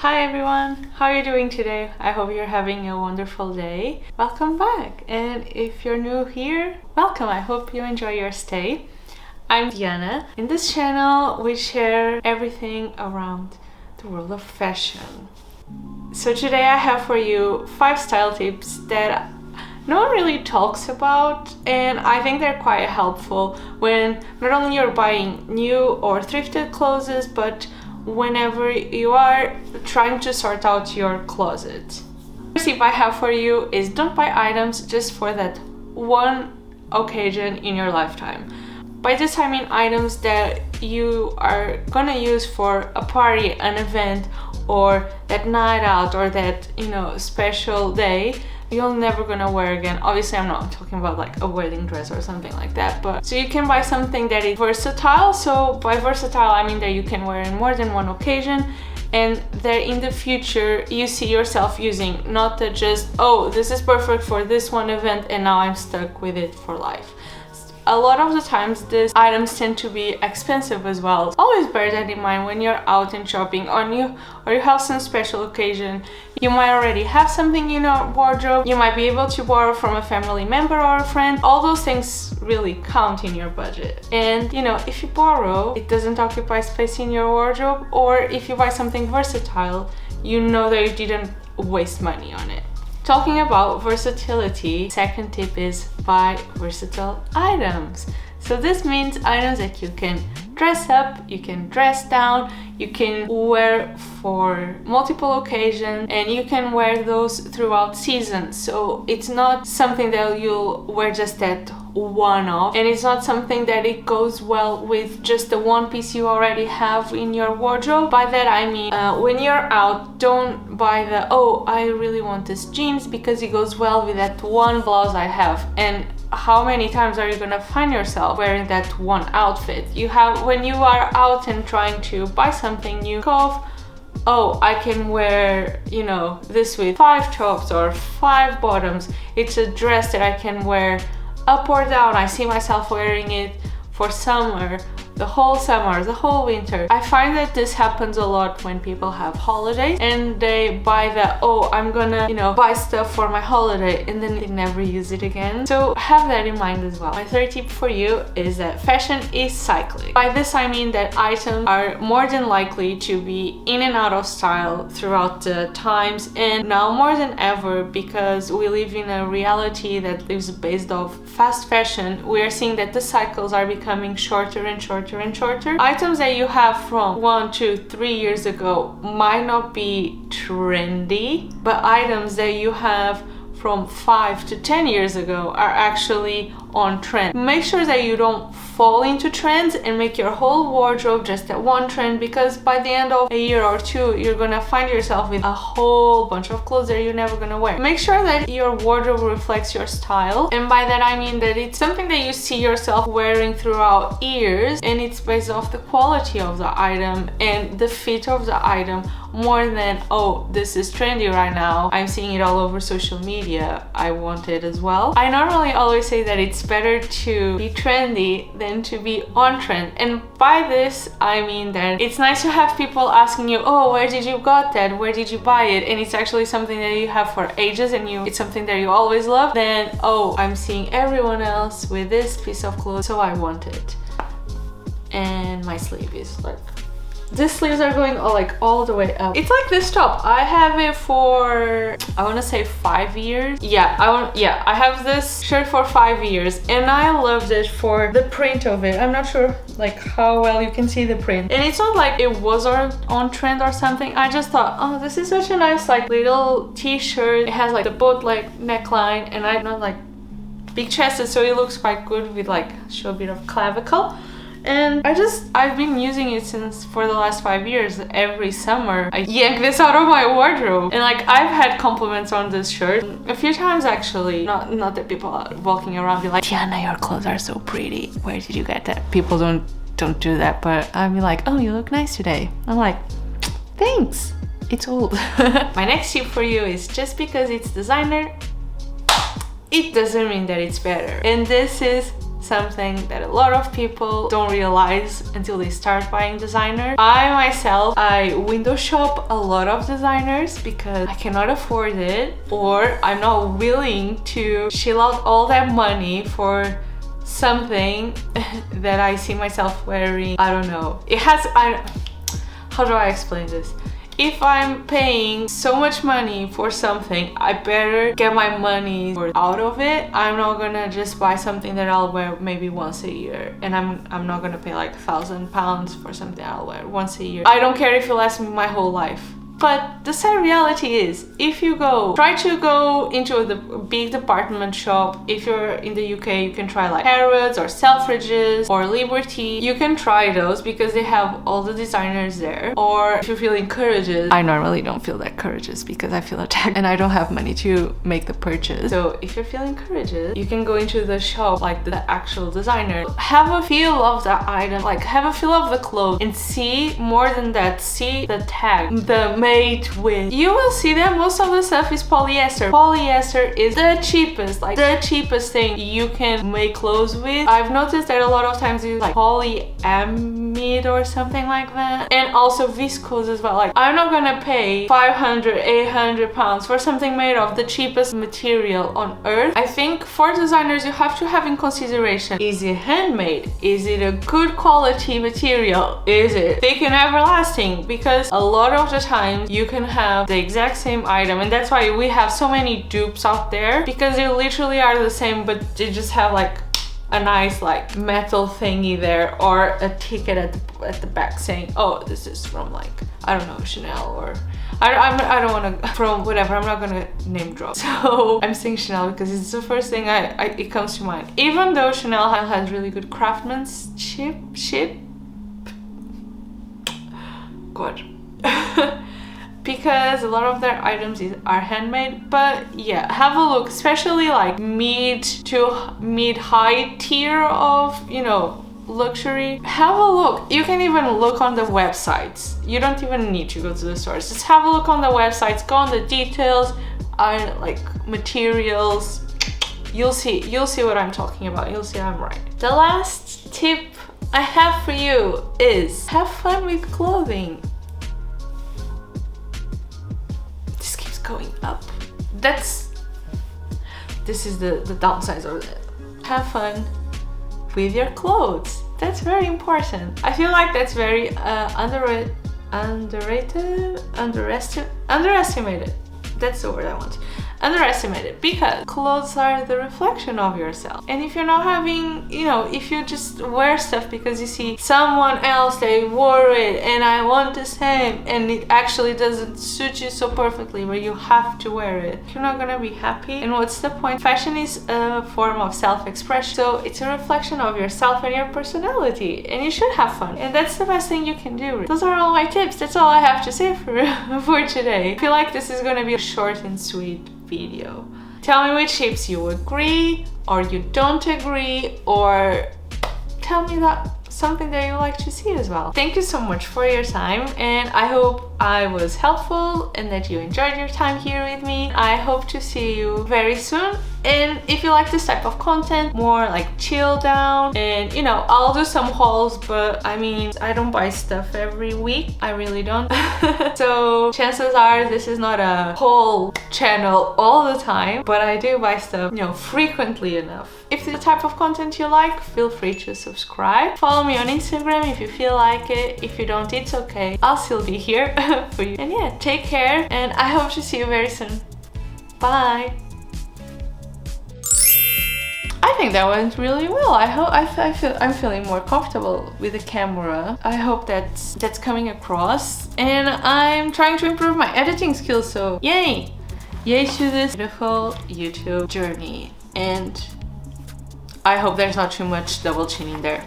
Hi everyone, how are you doing today? I hope you're having a wonderful day. Welcome back, and if you're new here, welcome. I hope you enjoy your stay. I'm Diana. In this channel, we share everything around the world of fashion. So today I have for you 5 style tips that no one really talks about, and I think they're quite helpful when not only you're buying new or thrifted clothes, but whenever you are trying to sort out your closet. The first tip I have for you is don't buy items just for that one occasion in your lifetime. By this I mean items that you are gonna use for a party, an event, or that night out, or that, special day you're never gonna wear again. Obviously I'm not talking about like a wedding dress or something like that, but so you can buy something that is versatile. So by versatile I mean that you can wear in more than one occasion, and that in the future you see yourself using, not that just, oh, this is perfect for this one event and now I'm stuck with it for life. A lot of the times these items tend to be expensive as well. Always bear that in mind when you're out and shopping or you have some special occasion. You might already have something in your wardrobe. You might be able to borrow from a family member or a friend. All those things really count in your budget. And if you borrow, it doesn't occupy space in your wardrobe, or if you buy something versatile, you know that you didn't waste money on it. Talking about versatility, second tip is buy versatile items. So this means items that you can dress up, you can dress down, you can wear for multiple occasions, and you can wear those throughout seasons. So it's not something that you'll wear just at one-off, and it's not something that it goes well with just the one piece you already have in your wardrobe. By that I mean when you're out, don't buy the, oh, I really want this jeans because it goes well with that one blouse I have. And how many times are you gonna find yourself wearing that one outfit? When you are out and trying to buy something new, oh, I can wear, this with 5 tops or 5 bottoms. It's a dress that I can wear up or down. I see myself wearing it for summer, the whole winter. I find that this happens a lot when people have holidays and they buy that, oh, I'm gonna, buy stuff for my holiday, and then they never use it again. So have that in mind as well. My third tip for you is that fashion is cyclic. By this I mean that items are more than likely to be in and out of style throughout the times, and now more than ever, because we live in a reality that is based off fast fashion, we are seeing that the cycles are becoming shorter and shorter and shorter. Items that you have from 1 to 3 years ago might not be trendy, but items that you have from 5 to 10 years ago are actually on trend. Make sure that you don't fall into trends and make your whole wardrobe just that one trend, because by the end of a year or two you're gonna find yourself with a whole bunch of clothes that you're never gonna wear. Make sure that your wardrobe reflects your style, and by that I mean that it's something that you see yourself wearing throughout years, and it's based off the quality of the item and the fit of the item, more than, oh, this is trendy right now, I'm seeing it all over social media, I want it as well. I normally always say that it's better to be trendy than to be on trend, and by this I mean that it's nice to have people asking you, oh, where did you got that, where did you buy it, and it's actually something that you have for ages and it's something that you always love, then, oh, I'm seeing everyone else with this piece of clothes, so I want it. And my sleeve is like, these sleeves are going all the way up. It's like this top. I have it for, I want to say 5 years. I have this shirt for 5 years, and I loved it for the print of it. I'm not sure how well you can see the print. And it's not like it was on trend or something. I just thought, oh, this is such a nice little t-shirt. It has the boat neckline, and I'm not big chested, so it looks quite good with show a bit of clavicle. And I've been using it for the last 5 years. Every summer I yank this out of my wardrobe, and I've had compliments on this shirt a few times actually. Not that people are walking around be like, Tiana, your clothes are so pretty, where did you get that? People don't do that, but I'll be like, oh, you look nice today. I'm like, thanks, it's old. My next tip for you is, just because it's designer, it doesn't mean that it's better. And this is something that a lot of people don't realize until they start buying designer. I window shop a lot of designers because I cannot afford it, or I'm not willing to shell out all that money for something that I see myself wearing. I don't know. How do I explain this? If I'm paying so much money for something, I better get my money out of it. I'm not gonna just buy something that I'll wear maybe once a year, and I'm not gonna pay like £1,000 for something I'll wear once a year. I don't care if it lasts me my whole life. But the sad reality is, if you try to go into the big department shop, if you're in the UK, you can try like Harrods or Selfridges or Liberty. You can try those because they have all the designers there. Or if you feel encouraged, I normally don't feel that courageous because I feel attacked and I don't have money to make the purchase. So if you're feeling encouraged, you can go into the shop, like the actual designer. Have a feel of the item, like have a feel of the clothes, and see more than that, see the tag, the made with. You will see that most of the stuff is polyester. Polyester is the cheapest thing you can make clothes with. I've noticed that a lot of times you like polyamide or something like that, and also viscose as well. Like, I'm not gonna pay 500, 800 pounds for something made of the cheapest material on earth. I think for designers, you have to have in consideration, is it handmade? Is it a good quality material? Is it thick and everlasting? Because a lot of the time you can have the exact same item, and that's why we have so many dupes out there, because they literally are the same, but they just have like a nice like metal thingy there, or a ticket at the back saying, oh, this is from like, I don't know, Chanel, or I don't want to, from whatever, I'm not gonna name drop. So I'm saying Chanel because it's the first thing it comes to mind. Even though Chanel has really good craftsmanship, God. Because a lot of their items are handmade. But yeah, have a look, especially like mid high tier of, you know, luxury. Have a look. You can even look on the websites. You don't even need to go to the stores. Just have a look on the websites, go on the details, like materials. You'll see what I'm talking about. You'll see I'm right. The last tip I have for you is have fun with clothing. Going up. This is the downside of it. Have fun with your clothes. That's very important. I feel like that's very underestimated. That's the word I want. Underestimated, because clothes are the reflection of yourself. And if you're not having, you know, if you just wear stuff because you see someone else, they wore it and I want the same, and it actually doesn't suit you so perfectly where you have to wear it, you're not gonna be happy. And what's the point? Fashion is a form of self-expression, so it's a reflection of yourself and your personality, and you should have fun, and that's the best thing you can do. Those are all my tips. That's all I have to say for today. I feel like this is gonna be a short and sweet video. Tell me which tips you agree or you don't agree, or tell me that something that you like to see as well. Thank you so much for your time, and I hope I was helpful and that you enjoyed your time here with me. I hope to see you very soon. And if you like this type of content, more like chill down, and you know, I'll do some hauls, but I mean, I don't buy stuff every week. I really don't. So chances are this is not a haul channel all the time, but I do buy stuff, you know, frequently enough. If it's the type of content you like, feel free to subscribe. Follow me on Instagram if you feel like it. If you don't, it's okay. I'll still be here for you. And yeah, take care, and I hope to see you very soon. Bye. I think that went really well. I'm feeling more comfortable with the camera. I hope that's coming across, and I'm trying to improve my editing skills. So yay to this beautiful YouTube journey, and I hope there's not too much double chinning there.